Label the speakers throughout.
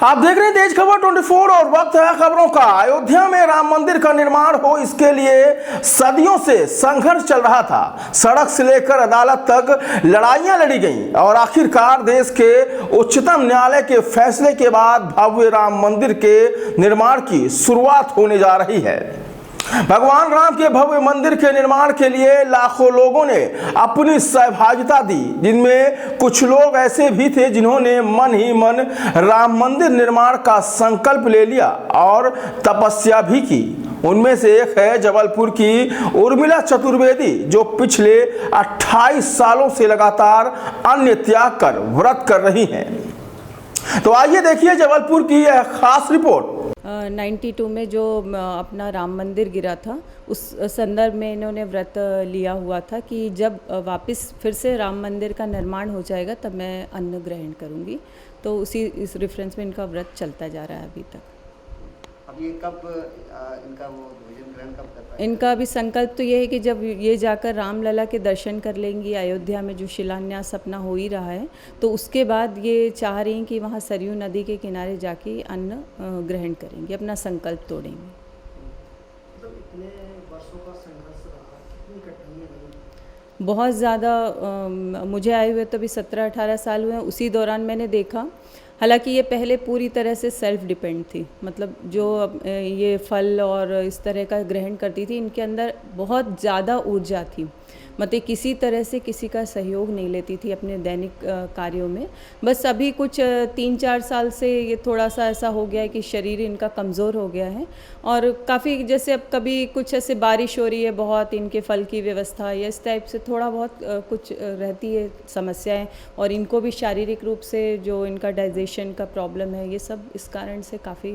Speaker 1: आप देख रहे हैं तेज खबर 24 और वक्त है खबरों का। अयोध्या में राम मंदिर का निर्माण हो, इसके लिए सदियों से संघर्ष चल रहा था। सड़क से लेकर अदालत तक लड़ाइयां लड़ी गईं और आखिरकार देश के उच्चतम न्यायालय के फैसले के बाद भव्य राम मंदिर के निर्माण की शुरुआत होने जा रही है। भगवान राम के भव्य मंदिर के निर्माण के लिए लाखों लोगों ने अपनी सहभागिता दी, जिनमें कुछ लोग ऐसे भी थे जिन्होंने मन ही मन राम मंदिर निर्माण का संकल्प ले लिया और तपस्या भी की। उनमें से एक है जबलपुर की उर्मिला चतुर्वेदी, जो पिछले 28 सालों से लगातार अन्न त्याग कर व्रत कर रही हैं। तो आइए देखिए जबलपुर की यह खास रिपोर्ट।
Speaker 2: 92 में जो अपना राम मंदिर गिरा था, उस संदर्भ में इन्होंने व्रत लिया हुआ था कि जब वापस फिर से राम मंदिर का निर्माण हो जाएगा तब मैं अन्न ग्रहण करूंगी। तो इस रेफरेंस में इनका व्रत चलता जा रहा है अभी तक।
Speaker 3: अब ये कब इनका वो भोजन ग्रहण कब कर पाएंगे?
Speaker 2: इनका अभी संकल्प तो ये है कि जब ये जाकर रामलला के दर्शन कर लेंगी, अयोध्या में जो शिलान्यास अपना हो ही रहा है, तो उसके बाद ये चाह रही हैं कि वहाँ सरयू नदी के किनारे जाके अन्न ग्रहण करेंगे, अपना संकल्प तोड़ेंगे।
Speaker 3: मतलब इतने वर्षों का संघर्ष रहा, कितनी कठिनाइयाँ रही?
Speaker 2: बहुत ज़्यादा। मुझे आए हुए तो अभी 17-18 साल हुए हैं। उसी दौरान मैंने देखा, हालांकि ये पहले पूरी तरह से सेल्फ डिपेंड थी, मतलब जो ये फल और इस तरह का ग्रहण करती थी, इनके अंदर बहुत ज़्यादा ऊर्जा थी। मतलब किसी तरह से किसी का सहयोग नहीं लेती थी अपने दैनिक कार्यों में। बस अभी कुछ 3-4 साल से ये थोड़ा सा ऐसा हो गया है कि शरीर इनका कमज़ोर हो गया है और काफ़ी, जैसे अब कभी कुछ ऐसे बारिश हो रही है बहुत, इनके फल की व्यवस्था या इस टाइप से थोड़ा बहुत कुछ रहती है समस्याएं, और इनको भी शारीरिक रूप से जो इनका डाइजेशन का प्रॉब्लम है, ये सब इस कारण से काफ़ी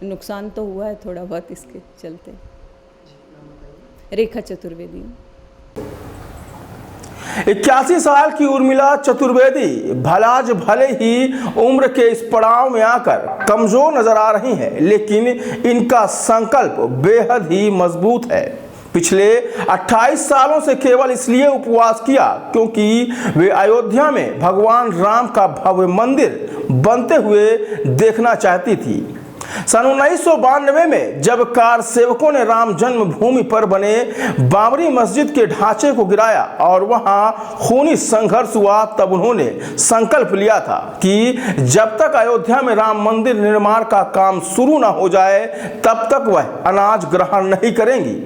Speaker 2: नुकसान तो हुआ है थोड़ा बहुत इसके चलते। रेखा चतुर्वेदी।
Speaker 1: 81 साल की उर्मिला चतुर्वेदी भले ही उम्र के इस पड़ाव में आकर कमजोर नजर आ रही हैं, लेकिन इनका संकल्प बेहद ही मजबूत है। पिछले 28 सालों से केवल इसलिए उपवास किया क्योंकि वे अयोध्या में भगवान राम का भव्य मंदिर बनते हुए देखना चाहती थी। सन 1992 में जब कार सेवकों ने राम जन्मभूमि पर बने बाबरी मस्जिद के ढांचे को गिराया और वहां खूनी संघर्ष हुआ, तब उन्होंने संकल्प लिया था कि जब तक अयोध्या में राम मंदिर निर्माण का काम शुरू न हो जाए तब तक वह अनाज ग्रहण नहीं करेंगी।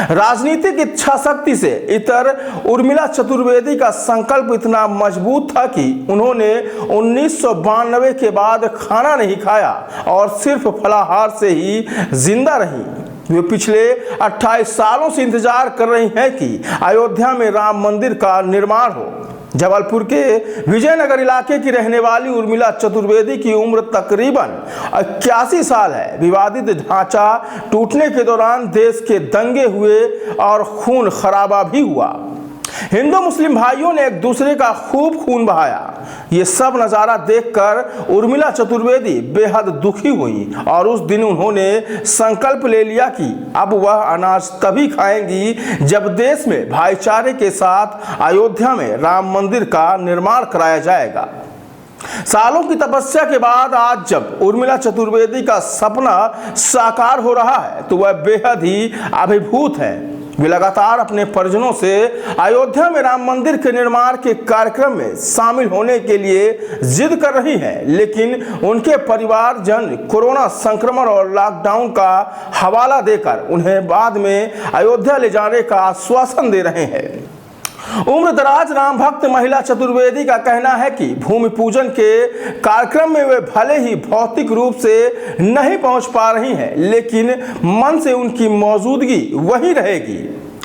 Speaker 1: राजनीतिक इच्छा शक्ति से इतर उर्मिला चतुर्वेदी का संकल्प इतना मजबूत था कि उन्होंने 1992 के बाद खाना नहीं खाया और सिर्फ फलाहार से ही जिंदा रही। वे पिछले 28 सालों से इंतजार कर रही हैं कि अयोध्या में राम मंदिर का निर्माण हो। जबलपुर के विजयनगर इलाके की रहने वाली उर्मिला चतुर्वेदी की उम्र तकरीबन 81 साल है। विवादित ढांचा टूटने के दौरान देश के दंगे हुए और खून खराबा भी हुआ। हिंदू मुस्लिम भाइयों ने एक दूसरे का खूब खून बहाया। ये सब नज़ारा देखकर उर्मिला चतुर्वेदी बेहद दुखी हुई और उस दिन उन्होंने संकल्प ले लिया कि अब वह अनाज तभी खाएंगी जब देश में भाईचारे के साथ अयोध्या में राम मंदिर का निर्माण कराया जाएगा। सालों की तपस्या के बाद आज जब उर्मिला चतुर्वेदी का सपना साकार हो रहा है तो वह बेहद ही अभिभूत है। वे लगातार अपने परिजनों से अयोध्या में राम मंदिर के निर्माण के कार्यक्रम में शामिल होने के लिए जिद कर रही हैं, लेकिन उनके परिवारजन कोरोना संक्रमण और लॉकडाउन का हवाला देकर उन्हें बाद में अयोध्या ले जाने का आश्वासन दे रहे हैं। उम्र दराज राम भक्त महिला चतुर्वेदी का कहना है कि भूमि पूजन के कार्यक्रम में वे भले ही भौतिक रूप से नहीं पहुंच पा रही हैं, लेकिन मन से उनकी मौजूदगी वहीं रहेगी।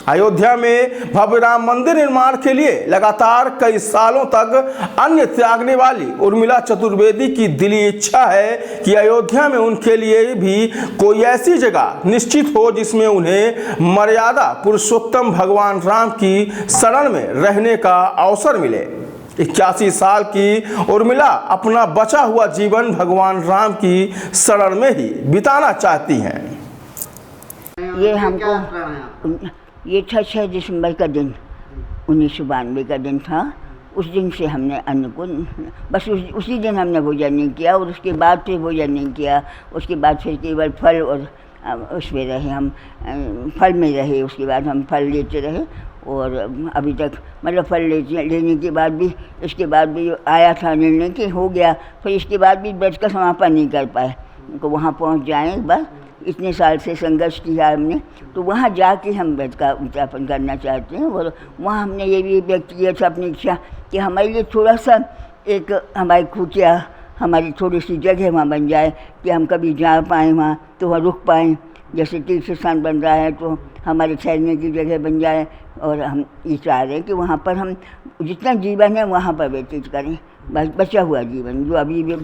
Speaker 1: अयोध्या में भव्य राम मंदिर निर्माण के लिए लगातार कई सालों तक अन्न त्यागने वाली उर्मिला चतुर्वेदी की दिली इच्छा है कि अयोध्या में उनके लिए भी कोई ऐसी जगह निश्चित हो जिसमें उन्हें मर्यादा पुरुषोत्तम भगवान राम की शरण में रहने का अवसर मिले। 81 साल की उर्मिला अपना बचा हुआ जीवन भगवान राम की शरण में ही बिताना चाहती हैं।
Speaker 4: ये हमको ये था 6 दिसंबर का दिन, 1992 का दिन था उस दिन से हमने अन्न को बस उसी दिन हमने भोजन नहीं किया और उसके बाद फिर भोजन नहीं किया। उसके बाद फिर केवल फल और उसमें रहे हम, फल में रहे। उसके बाद हम फल लेते रहे और अभी तक मतलब फल लेने के बाद भी, इसके बाद भी आया था निर्णय कि हो गया, फिर इसके बाद भी व्रत का समापन नहीं कर पाए। तो वहाँ पहुँच जाएँ एक बार, इतने साल से संघर्ष किया हमने, तो वहाँ जाके हम व्रत का उद्यापन करना चाहते हैं। और वहाँ हमने ये भी व्यक्त किया था अपनी इच्छा कि हमारे लिए थोड़ा सा एक हमारी खुटिया, हमारी थोड़ी सी जगह वहाँ बन जाए कि हम कभी जा पाएँ वहाँ, तो वहाँ रुक पाएँ। जैसे तीर्थ स्थान बन रहा है तो हमारे ठहरने की जगह बन जाए। और हम ये चाह रहे हैं कि वहाँ पर हम जितना जीवन है वहाँ पर व्यतीत करें, बस बचा हुआ जीवन जो अभी भी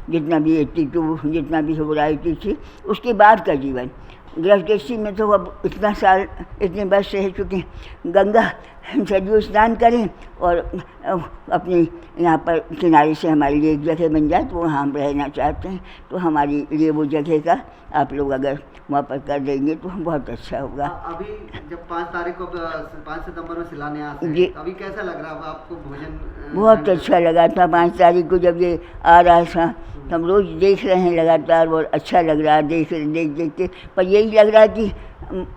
Speaker 4: जितना भी 82 जितना भी हो रहा है 83, उसके बाद का जीवन। गृहस्थी में तो अब इतना साल, इतने वर्ष रह चुके हैं। गंगा सरयू स्नान करें और अपनी यहाँ पर किनारे से हमारे लिए एक जगह बन जाए, तो वहाँ हम रहना चाहते हैं। तो हमारे लिए वो जगह का आप लोग अगर वहाँ पर कर देंगे तो बहुत अच्छा होगा।
Speaker 3: अभी जब 5 तारीख को 5 सितंबर में शिलान्यास है,
Speaker 4: जी,
Speaker 3: अभी कैसा लग रहा है आपको भोजन?
Speaker 4: बहुत अच्छा लगा था 5 तारीख को जब ये आ रहा था। हम रोज़ देख रहे हैं लगातार, और अच्छा लग रहा है देख के। पर यही लग रहा है कि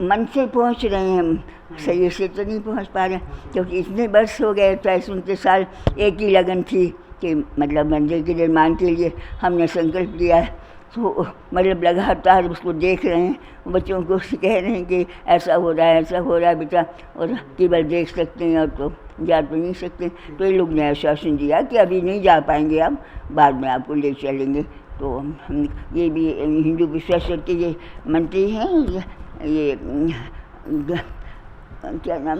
Speaker 4: मन से पहुंच रहे हैं हम, शरीर से तो नहीं पहुंच पा रहे, क्योंकि इतने वर्ष हो गए। 29 साल एक ही लगन थी कि मतलब मंदिर के निर्माण के लिए हमने संकल्प लिया है। तो मतलब लगातार उसको देख रहे हैं, बच्चों को कह रहे हैं कि ऐसा हो रहा है, ऐसा हो रहा है बेटा, और केवल देख सकते हैं और तो जा तो नहीं सकते। तो ये लोग ने आश्वासन दिया कि अभी नहीं जा पाएंगे, आप बाद में आपको ले चलेंगे। तो हम ये भी हिंदू विश्वास के ये मंत्री हैं, ये क्या नाम,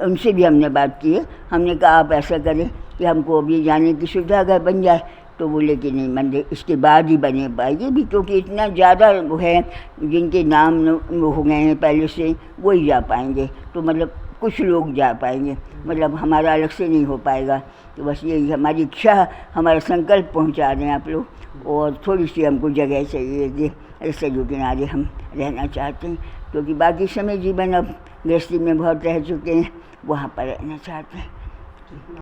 Speaker 4: उनसे भी हमने बात की है। हमने कहा आप ऐसा करें कि हमको अभी जाने की सुविधा अगर बन जाए, तो बोले कि नहीं, मंदिर इसके बाद ही बने पाएगी भी, क्योंकि इतना ज़्यादा वो है जिनके नाम हो गए हैं पहले से, वो ही जा पाएंगे। तो मतलब कुछ लोग जा पाएंगे, मतलब हमारा अलग से नहीं हो पाएगा। तो बस यही हमारी इच्छा, हमारा संकल्प पहुंचा दें आप लोग। और थोड़ी सी हमको जगह चाहिए कि सरयू किनारे हम रहना चाहते हैं, क्योंकि बाकी समय जीवन अब गृहस्थी में बहुत रह चुके हैं, वहाँ पर रहना चाहते हैं।